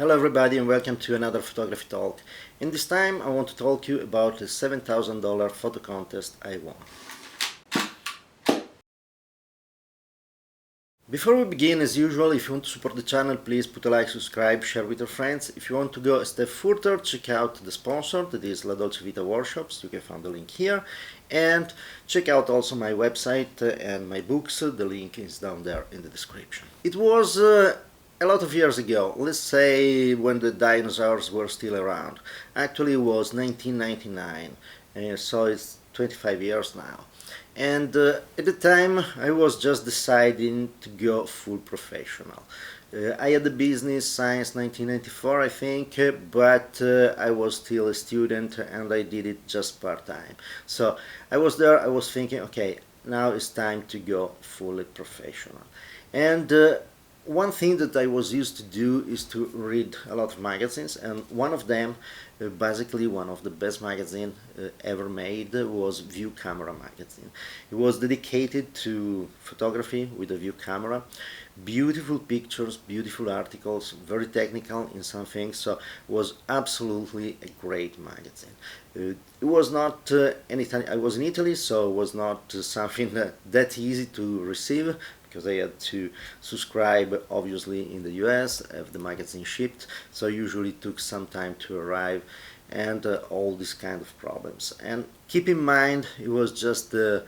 Hello everybody and welcome to another photography talk. In this time I want to talk to you about the $7,000 photo contest I won. Before we begin, as usual, if you want to support the channel, please put a like, subscribe, share with your friends. If you want to go a step further, check out the sponsor, that is La Dolce Vita workshops. You can find the link here. And check out also my website and my books. The link is down there in the description. It was a lot of years ago, let's say when the dinosaurs were still around. Actually, it was 1999, so it's 25 years now. And at the time I was just deciding to go full professional. I had the business since 1994, I think, but I was still a student and I did it just part-time. So I was there, I was thinking, okay, now it's time to go fully professional. And one thing that I was used to do is to read a lot of magazines, and one of them, basically one of the best magazines ever made, was View Camera magazine. It was dedicated to photography with a view camera. Beautiful pictures, beautiful articles, very technical in some things, so it was absolutely a great magazine. It was not anytime I was in Italy, so it was not something that easy to receive, because I had to subscribe obviously in the US, have the magazine shipped, so usually it took some time to arrive, and all these kind of problems. And keep in mind, it was just the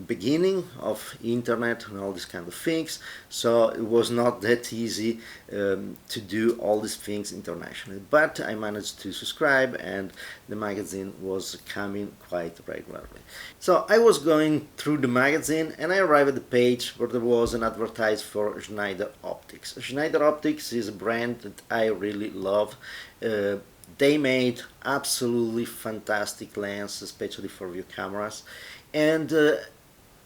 beginning of internet and all these kind of things, so it was not that easy to do all these things internationally, but I managed to subscribe and the magazine was coming quite regularly. So I was going through the magazine and I arrived at the page where there was an advertise for SchneiderOptics. SchneiderOptics is a brand that I really love. They made absolutely fantastic lenses, especially for view cameras, and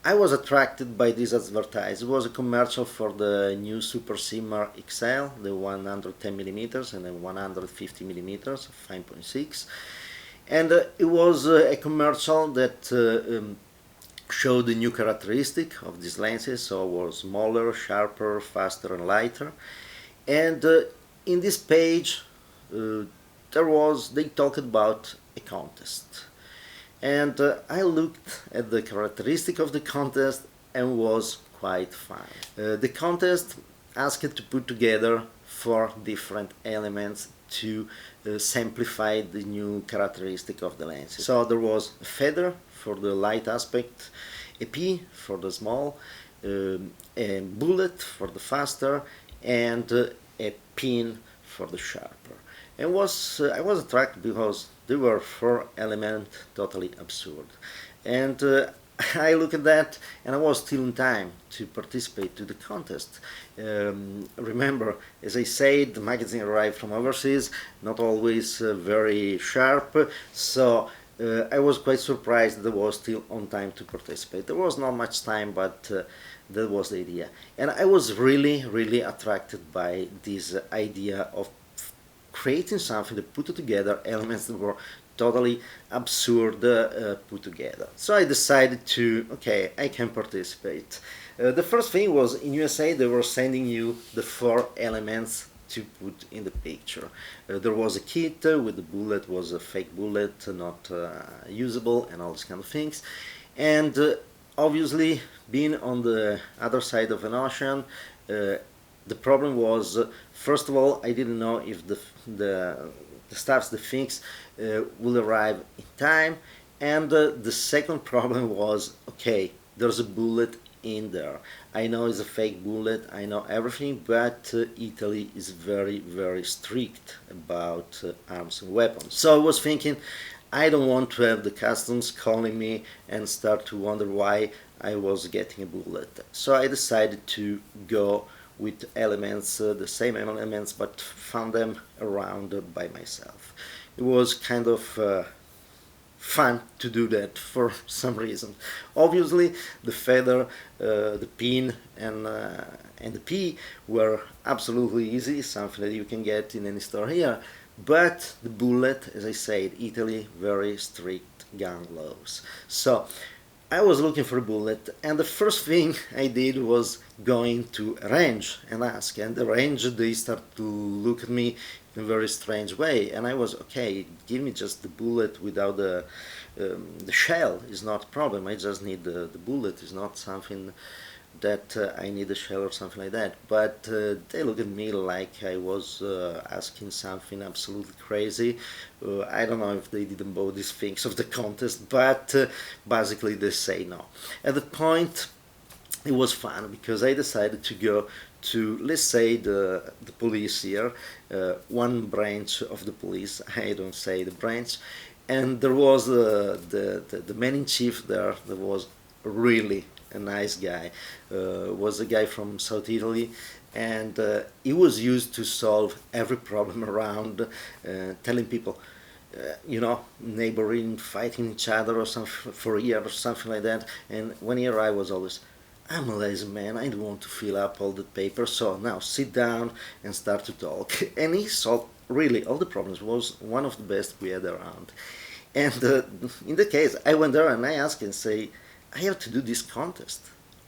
I was attracted by this advertise. It was a commercial for the new Super Simmer XL, the 110mm and then 150mm, 5.6, and it was a commercial that showed the new characteristic of these lenses, so it was smaller, sharper, faster and lighter. And in this page they talked about a contest. And I looked at the characteristic of the contest and was quite fine. The contest asked to put together 4 different elements to simplify the new characteristic of the lenses. So there was a feather for the light aspect, a P for the small, a bullet for the faster, and a pin for the sharper. And I was attracted because there were 4 elements totally absurd. And I looked at that and I was still in time to participate to the contest. Remember, as I said, the magazine arrived from overseas, not always very sharp, so I was quite surprised that I was still on time to participate. There was not much time, but that was the idea. And I was really attracted by this idea of creating something that put together elements that were totally absurd put together. So I decided to, okay, I can participate. The first thing was, in USA they were sending you the 4 elements to put in the picture. There was a kit with the bullet, was a fake bullet, not usable, and all these kind of things. And obviously, being on the other side of an ocean, the problem was, first of all, I didn't know if the stuff, the things will arrive in time, and the second problem was, okay, there's a bullet in there. I know it's a fake bullet, I know everything, but Italy is very strict about arms and weapons. So I was thinking, I don't want to have the customs calling me and start to wonder why I was getting a bullet. So I decided to go with elements, the same elements, but found them around by myself. It was kind of fun to do that for some reason. Obviously, the feather, the pin, and the P were absolutely easy, something that you can get in any store here. But the bullet, as I said, Italy, very strict gun laws. So I was looking for a bullet, and the first thing I did was going to a range and ask. And the range, they start to look at me in a very strange way. And I was, okay, give me just the bullet without the shell is not a problem. I just need the bullet. It's not something that I need a shell or something like that. But they look at me like I was asking something absolutely crazy. I don't know if they didn't buy these things of the contest, but basically they say no. At the point, it was fun because I decided to go to, let's say, the police here, one branch of the police. I don't say the branch, and there was the man in chief there. That was really a nice guy. Was a guy from South Italy, and he was used to solve every problem around, telling people, neighboring, fighting each other or something for a year or something like that. And when he arrived, was always, I'm a lazy man, I don't want to fill up all the paper, so now sit down and start to talk. And he solved really all the problems, was one of the best we had around. And in the case, I went there and I asked and say, I have to do this contest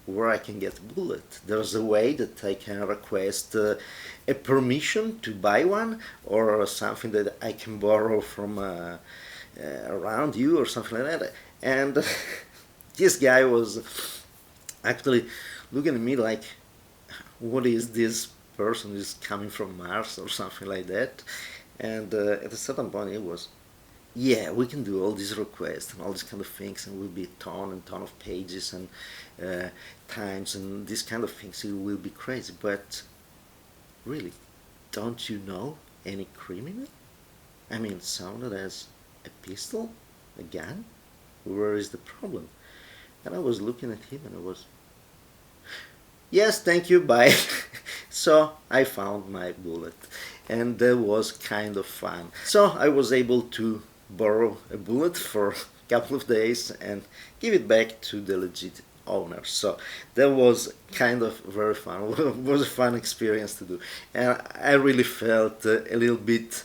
where I can get a bullet. There's a way that I can request a permission to buy one, or something that I can borrow from around you or something like that. And this guy was actually looking at me like, what is this person is coming from Mars or something like that. And at a certain point it was, yeah, we can do all these requests and all these kind of things, and will be a ton and ton of pages and times and these kind of things. It will be crazy, but really, don't you know any criminal? I mean, someone that has a pistol, a gun? Where is the problem? And I was looking at him and I was, yes, thank you, bye. So I found my bullet, and that was kind of fun. So I was able to borrow a bullet for a couple of days and give it back to the legit owner. So that was kind of very fun. It was a fun experience to do, and I really felt a little bit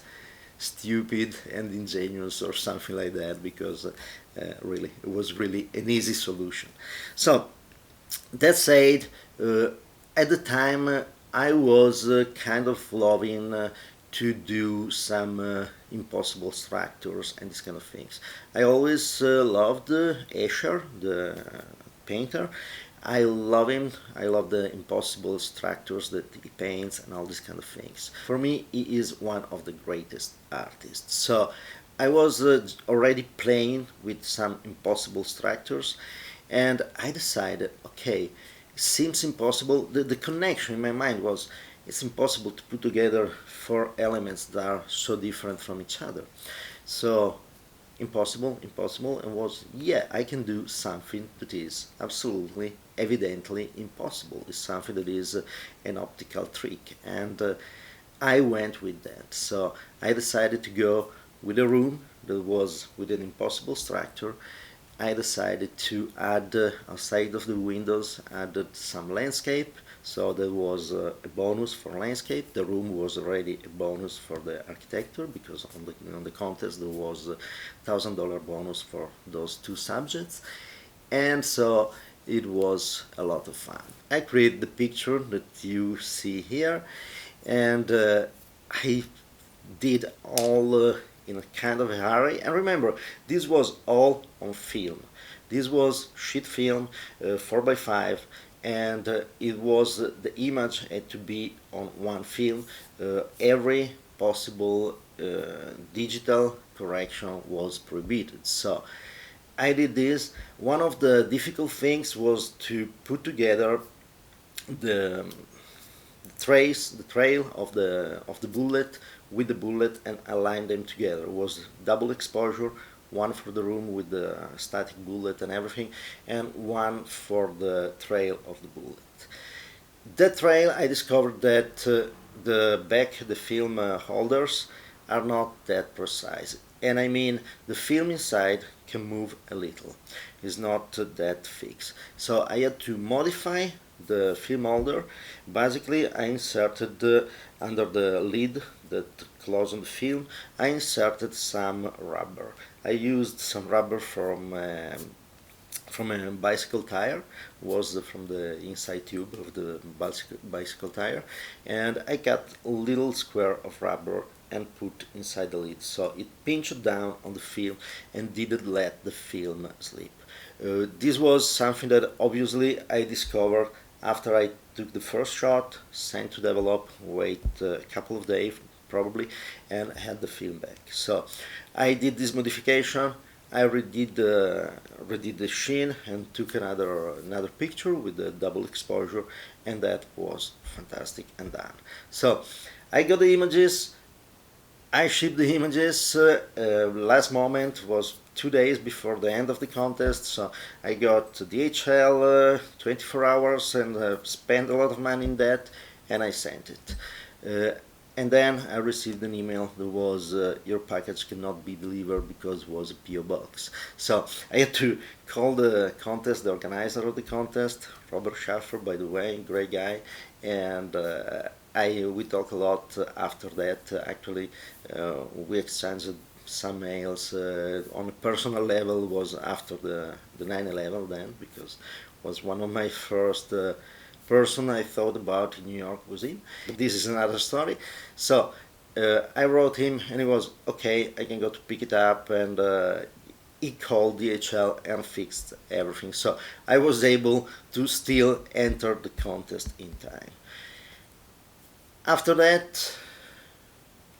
stupid and ingenuous or something like that, because really it was really an easy solution. So that said, at the time I was kind of loving to do some impossible structures and these kind of things. I always loved Escher, the painter. I love him. I love the impossible structures that he paints and all these kind of things. For me, he is one of the greatest artists. So I was already playing with some impossible structures, and I decided, okay, it seems impossible. The connection in my mind was, it's impossible to put together four elements that are so different from each other. So impossible, and was, yeah, I can do something that is absolutely, evidently impossible. It's something that is an optical trick, and I went with that. So I decided to go with a room that was with an impossible structure. I decided to add, outside of the windows, added some landscape. So there was a bonus for landscape. The room was already a bonus for the architecture, because on the contest there was a $1,000 bonus for those two subjects. And so it was a lot of fun. I created the picture that you see here, and I did all in a kind of a hurry. And remember, this was all on film. This was sheet film, 4x5, and it was the image had to be on one film. Every possible digital correction was prohibited. So I did this. One of the difficult things was to put together the trail of the bullet with the bullet and align them together. It was double exposure, one for the room with the static bullet and everything, and one for the trail of the bullet. That trail, I discovered that the film holders are not that precise. And I mean, the film inside can move a little. It's not that fixed. So I had to modify the film holder. Basically, I inserted under the lid that closed on the film, I inserted some rubber. I used some rubber from from a bicycle tire, was from the inside tube of the bicycle tire, and I cut a little square of rubber and put inside the lid, so it pinched down on the film and didn't let the film slip. This was something that obviously I discovered after I took the first shot, sent to develop, wait a couple of days probably, and had the film back. So I did this modification. I redid the sheen and took another picture with the double exposure, and that was fantastic and done. So I got the images. I shipped the images. Last moment was 2 days before the end of the contest, so I got DHL 24 hours and spent a lot of money in that, and I sent it. And then I received an email that was, your package cannot be delivered because it was a PO box. So I had to call the contest, the organizer of the contest, Robert Schaffer, by the way, great guy, and we talked a lot after that. Actually, we exchanged some mails on a personal level. Was after the 9/11 then, because it was one of my first person I thought about in New York was him. But this is another story. So I wrote him, and he was okay. I can go to pick it up, and he called DHL and fixed everything. So I was able to still enter the contest in time. After that,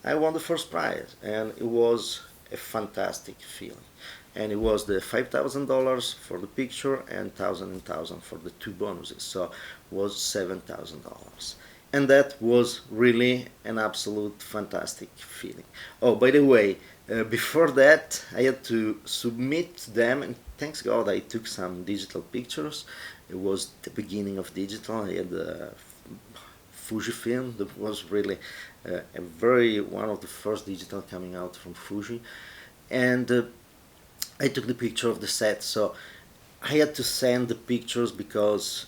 I won the first prize, and it was a fantastic feeling. And it was the $5,000 for the picture and $1,000 for the two bonuses, so it was $7,000. And that was really an absolute fantastic feeling. Oh, by the way, before that I had to submit them, and thanks God I took some digital pictures. It was the beginning of digital. I had a Fujifilm that was really one of the first digital coming out from Fuji, and I took the picture of the set, so I had to send the pictures because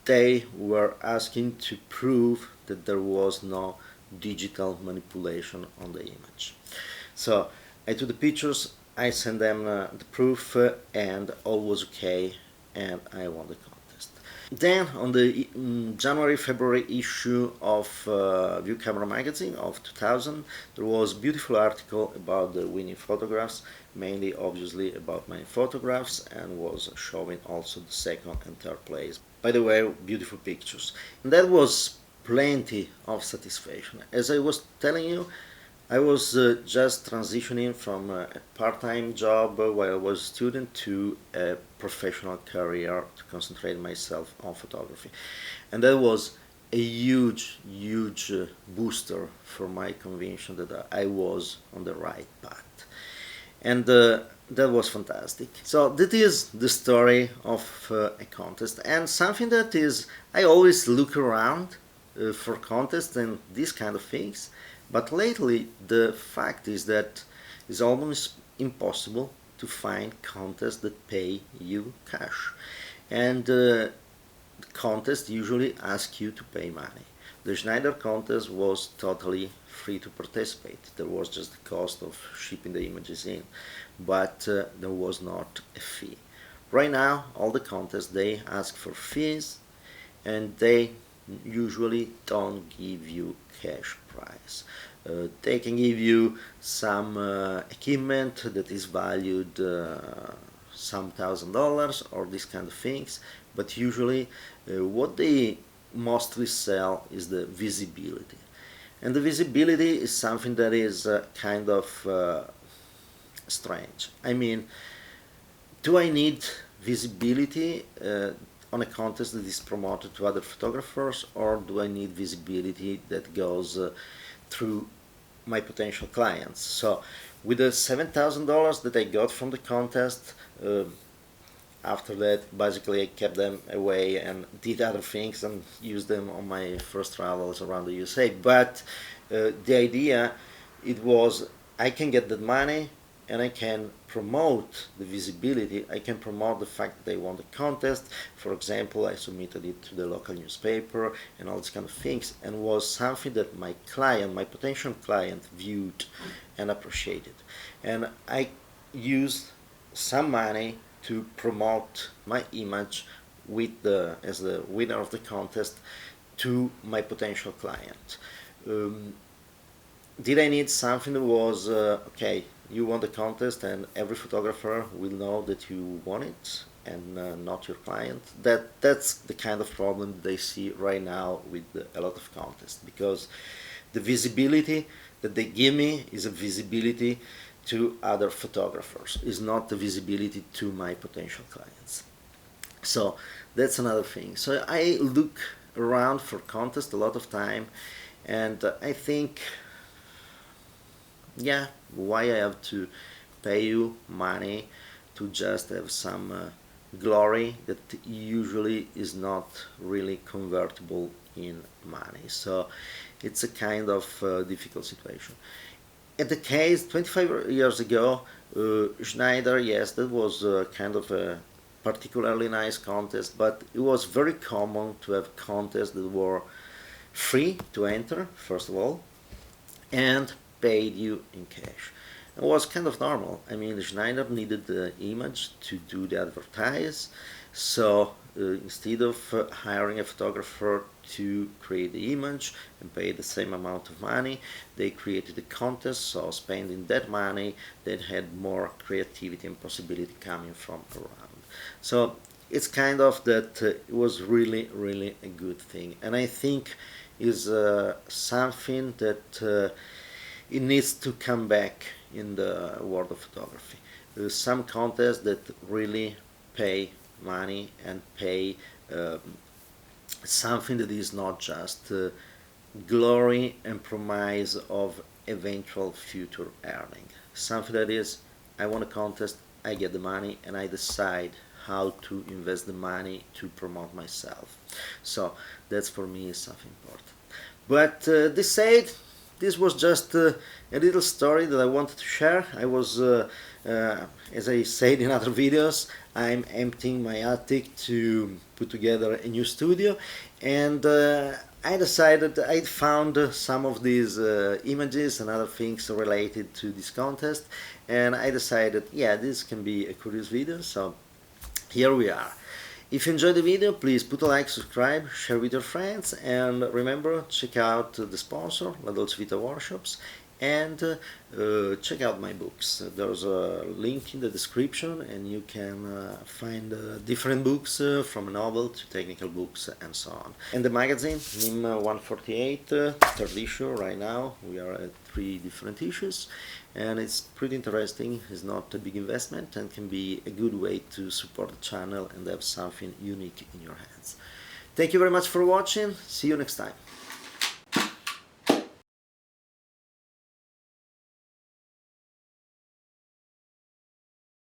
they were asking to prove that there was no digital manipulation on the image. So I took the pictures, I sent them the proof, and all was okay, and I won the contest. Then on the January-February issue of View Camera magazine of 2000, there was a beautiful article about the winning photographs, mainly obviously about my photographs, and was showing also the second and third place. By the way, beautiful pictures. And that was plenty of satisfaction. As I was telling you, I was just transitioning from a part-time job while I was a student to a professional career to concentrate myself on photography. And that was a huge booster for my conviction that I was on the right path. And that was fantastic. So that is the story of a contest, and something that is, I always look around for contests and these kind of things, but lately the fact is that it's almost impossible to find contests that pay you cash, and the contest usually ask you to pay money. The Schneider contest was totally free to participate. There was just the cost of shipping the images in, but there was not a fee. Right now, all the contests, they ask for fees, and they usually don't give you cash prize. They can give you some equipment that is valued some $1,000 or these kind of things, but usually what they mostly sell is the visibility. And the visibility is something that is kind of strange. I mean, do I need visibility on a contest that is promoted to other photographers, or do I need visibility that goes through my potential clients? So with the $7,000 that I got from the contest, after that basically I kept them away and did other things and used them on my first travels around the USA. But the idea, it was, I can get that money and I can promote the visibility. I can promote the fact that they won the contest. For example, I submitted it to the local newspaper and all these kind of things, and was something that my client, my potential client, viewed and appreciated. And I used some money to promote my image as the winner of the contest to my potential client. Did I need something that was okay, you won the contest and every photographer will know that you won it and not your client? That's the kind of problem they see right now with a lot of contests, because the visibility that they give me is a visibility to other photographers, is not the visibility to my potential clients. So that's another thing. So I look around for contests a lot of time, and I think, yeah, why I have to pay you money to just have some glory that usually is not really convertible in money. So it's a kind of difficult situation. In the case 25 years ago, Schneider, yes, that was kind of a particularly nice contest, but it was very common to have contests that were free to enter, first of all, and paid you in cash. It was kind of normal. I mean, Schneider needed the image to do the advertise, so instead of hiring a photographer to create the image and pay the same amount of money, they created a contest, so spending that money, they had more creativity and possibility coming from around. So it's kind of that it was really, really a good thing, and I think is something that it needs to come back in the world of photography. There's some contests that really pay money and pay something that is not just glory and promise of eventual future earning. Something that is, I won a contest, I get the money, and I decide how to invest the money to promote myself. So that's for me is something important. But this said, this was just a little story that I wanted to share. I was, as I said in other videos, I'm emptying my attic to put together a new studio, and I decided I found some of these images and other things related to this contest, and I decided, yeah, this can be a curious video, so here we are. If you enjoyed the video, please put a like, subscribe, share with your friends, and remember, check out the sponsor, La Dolce Vita Workshops, and check out my books. There's a link in the description, and you can find different books from a novel to technical books and so on. And the magazine, NIM 148, third issue right now. We are at 3 different issues, and it's pretty interesting. It's not a big investment and can be a good way to support the channel and have something unique in your hands. Thank you very much for watching. See you next time.